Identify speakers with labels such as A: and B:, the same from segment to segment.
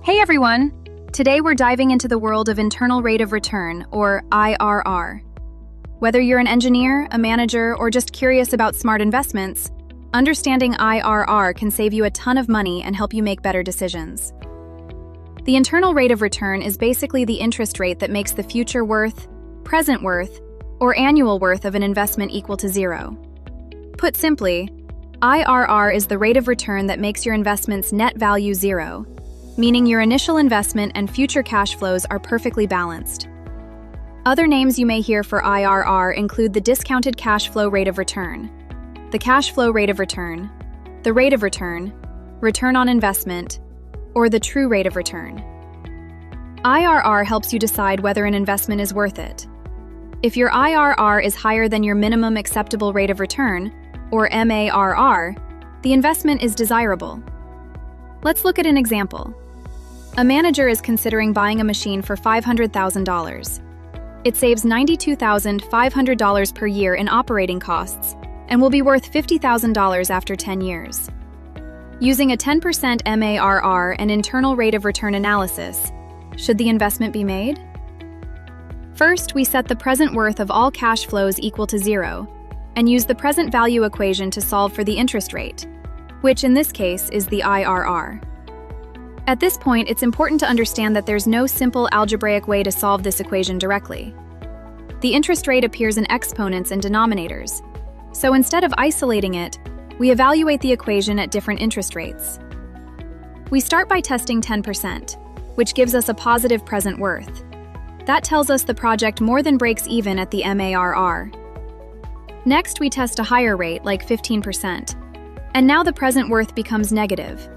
A: Hey everyone! Today we're diving into the world of internal rate of return, or IRR. Whether you're an engineer, a manager, or just curious about smart investments, understanding IRR can save you a ton of money and help you make better decisions. The internal rate of return is basically the interest rate that makes the future worth, present worth, or annual worth of an investment equal to zero. Put simply, IRR is the rate of return that makes your investment's net value zero, meaning your initial investment and future cash flows are perfectly balanced. Other names you may hear for IRR include the discounted cash flow rate of return, the cash flow rate of return, the rate of return, return on investment, or the true rate of return. IRR helps you decide whether an investment is worth it. If your IRR is higher than your minimum acceptable rate of return, or MARR, the investment is desirable. Let's look at an example. A manager is considering buying a machine for $500,000. It saves $92,500 per year in operating costs and will be worth $50,000 after 10 years. Using a 10% MARR and internal rate of return analysis, should the investment be made? First, we set the present worth of all cash flows equal to zero and use the present value equation to solve for the interest rate, which in this case is the IRR. At this point, it's important to understand that there's no simple algebraic way to solve this equation directly. The interest rate appears in exponents and denominators, so instead of isolating it, we evaluate the equation at different interest rates. We start by testing 10%, which gives us a positive present worth. That tells us the project more than breaks even at the MARR. Next, we test a higher rate, like 15%, and now the present worth becomes negative.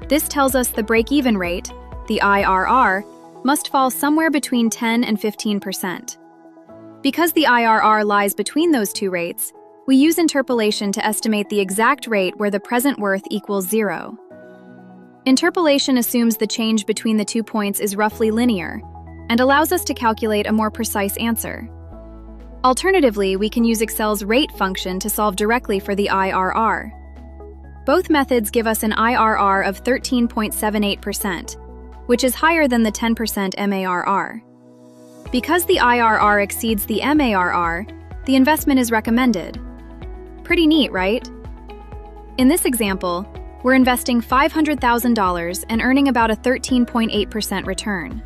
A: This tells us the break-even rate, the IRR, must fall somewhere between 10 and 15%. Because the IRR lies between those two rates, we use interpolation to estimate the exact rate where the present worth equals zero. Interpolation assumes the change between the 2 points is roughly linear and allows us to calculate a more precise answer. Alternatively, we can use Excel's rate function to solve directly for the IRR. Both methods give us an IRR of 13.78%, which is higher than the 10% MARR. Because the IRR exceeds the MARR, the investment is recommended. Pretty neat, right? In this example, we're investing $500,000 and earning about a 13.8% return.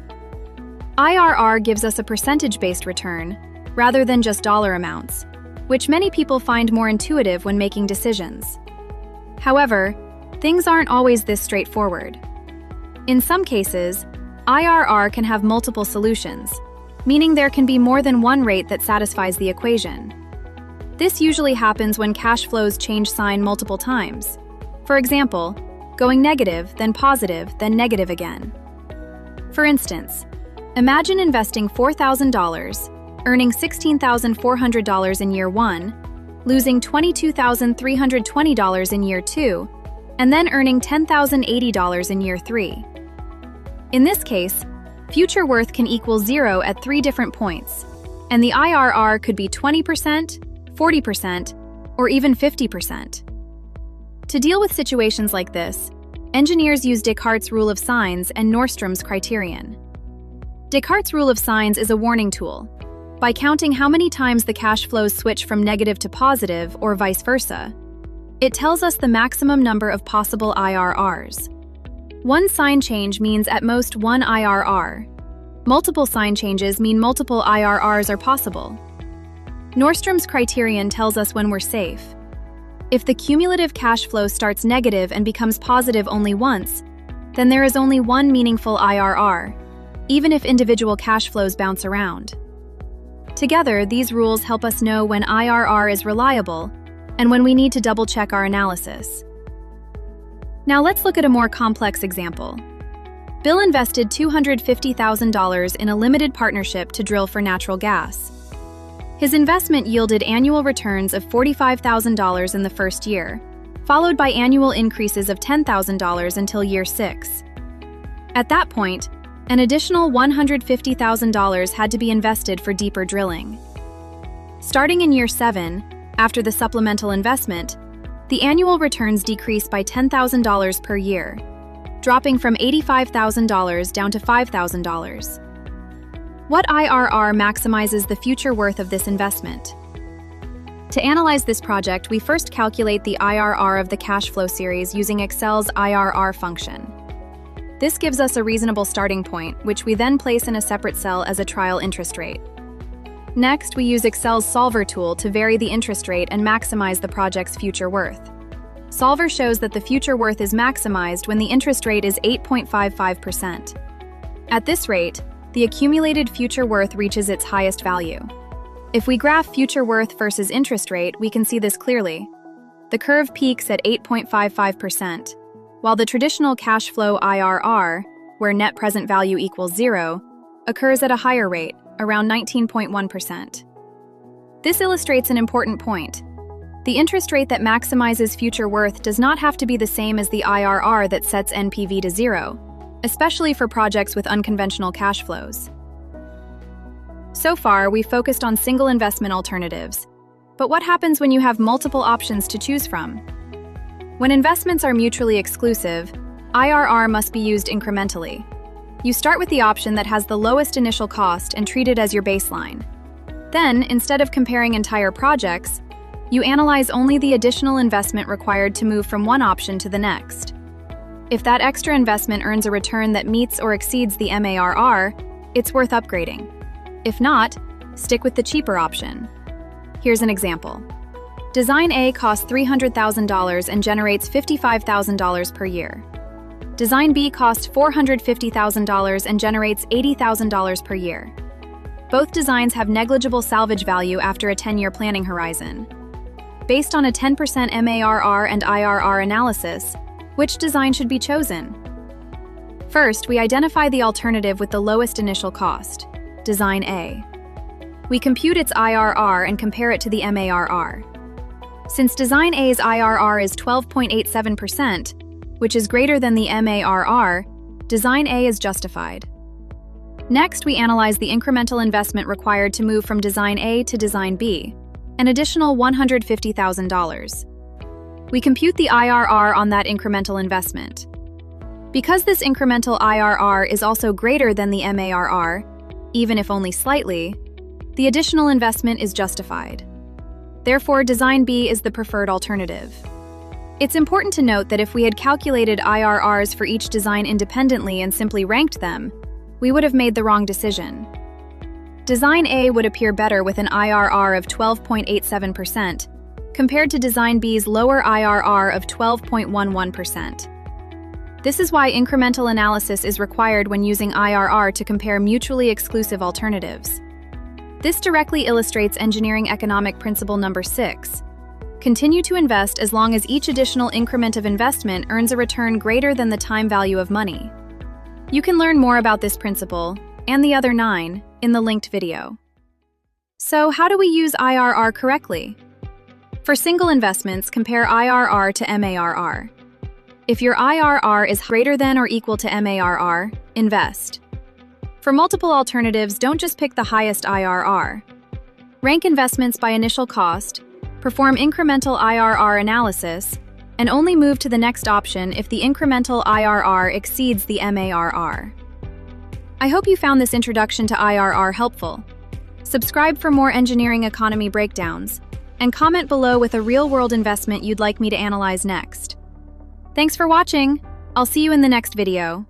A: IRR gives us a percentage-based return, rather than just dollar amounts, which many people find more intuitive when making decisions. However, things aren't always this straightforward. In some cases, IRR can have multiple solutions, meaning there can be more than one rate that satisfies the equation. This usually happens when cash flows change sign multiple times. For example, going negative, then positive, then negative again. For instance, imagine investing $4,000, earning $16,400 in year 1, losing $22,320 in year 2, and then earning $10,080 in year 3. In this case, future worth can equal zero at 3 different points, and the IRR could be 20%, 40%, or even 50%. To deal with situations like this, engineers use Descartes' rule of signs and Norstrom's criterion. Descartes' rule of signs is a warning tool. By counting how many times the cash flows switch from negative to positive or vice versa, it tells us the maximum number of possible IRRs. One sign change means at most one IRR. Multiple sign changes mean multiple IRRs are possible. Norstrom's criterion tells us when we're safe. If the cumulative cash flow starts negative and becomes positive only once, then there is only one meaningful IRR, even if individual cash flows bounce around. Together, these rules help us know when IRR is reliable and when we need to double-check our analysis. Now let's look at a more complex example. Bill invested $250,000 in a limited partnership to drill for natural gas. His investment yielded annual returns of $45,000 in the first year, followed by annual increases of $10,000 until year 6. At that point, an additional $150,000 had to be invested for deeper drilling. Starting in year 7, after the supplemental investment, the annual returns decreased by $10,000 per year. dropping from $85,000 down to $5,000. What IRR maximizes the future worth of this investment? To analyze this project, we first calculate the IRR of the cash flow series using Excel's IRR function. This gives us a reasonable starting point, which we then place in a separate cell as a trial interest rate. Next, we use Excel's Solver tool to vary the interest rate and maximize the project's future worth. Solver shows that the future worth is maximized when the interest rate is 8.55%. At this rate, the accumulated future worth reaches its highest value. If we graph future worth versus interest rate, we can see this clearly. The curve peaks at 8.55%, while the traditional cash flow IRR, where net present value equals 0, occurs at a higher rate, around 19.1%. This illustrates an important point. The interest rate that maximizes future worth does not have to be the same as the IRR that sets NPV to 0, especially for projects with unconventional cash flows. So far, we've focused on single investment alternatives. But what happens when you have multiple options to choose from? When investments are mutually exclusive, IRR must be used incrementally. You start with the option that has the lowest initial cost and treat it as your baseline. Then, instead of comparing entire projects, you analyze only the additional investment required to move from one option to the next. If that extra investment earns a return that meets or exceeds the MARR, it's worth upgrading. If not, stick with the cheaper option. Here's an example. Design A costs $300,000 and generates $55,000 per year. Design B costs $450,000 and generates $80,000 per year. Both designs have negligible salvage value after a 10-year planning horizon. Based on a 10% MARR and IRR analysis, which design should be chosen? First, we identify the alternative with the lowest initial cost, Design A. We compute its IRR and compare it to the MARR. Since Design A's IRR is 12.87%, which is greater than the MARR, Design A is justified. Next, we analyze the incremental investment required to move from Design A to Design B, an additional $150,000. We compute the IRR on that incremental investment. Because this incremental IRR is also greater than the MARR, even if only slightly, the additional investment is justified. Therefore, Design B is the preferred alternative. It's important to note that if we had calculated IRRs for each design independently and simply ranked them, we would have made the wrong decision. Design A would appear better with an IRR of 12.87%, compared to Design B's lower IRR of 12.11%. This is why incremental analysis is required when using IRR to compare mutually exclusive alternatives. This directly illustrates engineering economic principle number 6. Continue to invest as long as each additional increment of investment earns a return greater than the time value of money. You can learn more about this principle, and the other 9, in the linked video. So, how do we use IRR correctly? For single investments, compare IRR to MARR. If your IRR is greater than or equal to MARR, invest. For multiple alternatives, don't just pick the highest IRR. Rank investments by initial cost, perform incremental IRR analysis, and only move to the next option if the incremental IRR exceeds the MARR. I hope you found this introduction to IRR helpful. Subscribe for more engineering economy breakdowns, and comment below with a real-world investment you'd like me to analyze next. Thanks for watching. I'll see you in the next video.